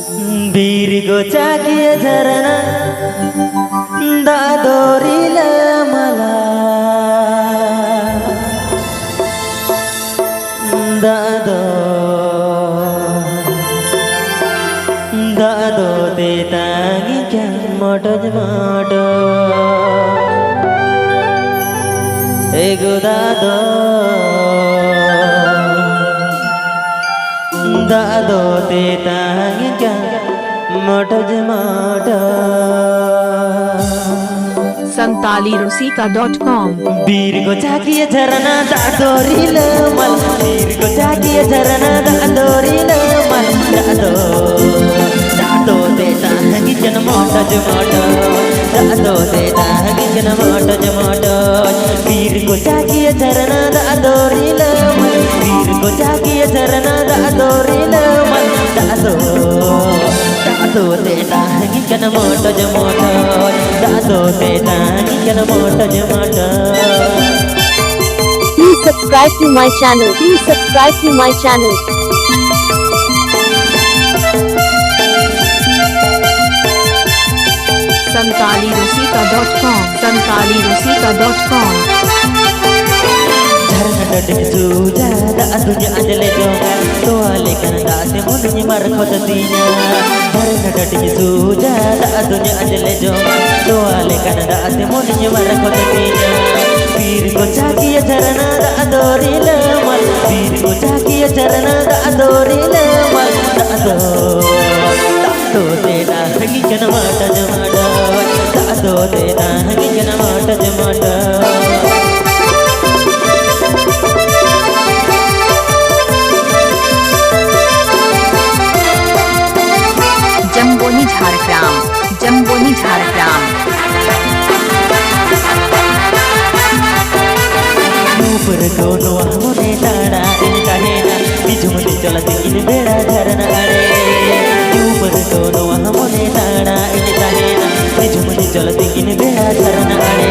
बीर गो चाकिया झरना दादोरीला मला दादो दादो ते तांगी क्या मोटो जमाटो एगो दादो दादो ते तांगी क्या मोटो जमाटो santalirusika.com बीर को चाकिया झरना दादोरीला मला बीर को चाकिया झरना दादोरीला मला दादो ते तांगी जन मोटो जमाटो दादो ते तांगी जन मोटो जमाटो बीर को चाकिया झरना दादोरीला मला बीर को चाकिया झरना दादोरीला मला दादो ते तांगी जन मोटो जमाटो दादो ते तांगी जन मोटो Zomato Please subscribe to my channel. Please subscribe to my channel. santalirusika.com santalirusika.com झरना डडक सूजा दादुnya अजले जोगा तो आले kan दासे मुनिnya markhot tinya झरना डडक सूजा दादुnya अजले जोगा तो आले kan दासे मुनिnya markhot tinya बीर को चाकिया झरना दादोरीला मला बीर को चाकिया झरना दादोरीला मला दादो ते तांगी जन मोटो जमाटो दादो ते तांगी जन मोटो जमाटो जम्बोनी झारग्राम ऊपर कोनो हमने ताड़ा इन कहेना बिजुमती चलती इन बेड़ा झरना अरे ऊपर कोनो हमने ताड़ा इन कहेना बिजुमती चलती इन बेड़ा झरना अरे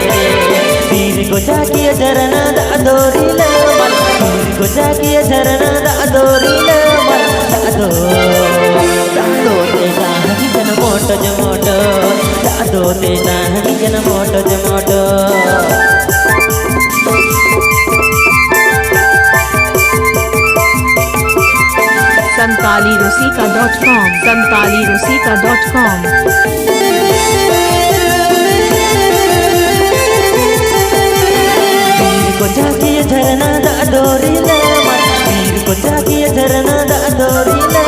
बीर को चाकिया झरना दादोरीला मला बीर को चाकिया झरना दादोरीला मला दादो ते तांगी जन मोटो जमाटो दादो ते तांगी जन मोटो जमाटो santalirusika.com santalirusika.com बीर को चाकिया झरना दादोरीला मला बीर को चाकिया झरना दादोरीला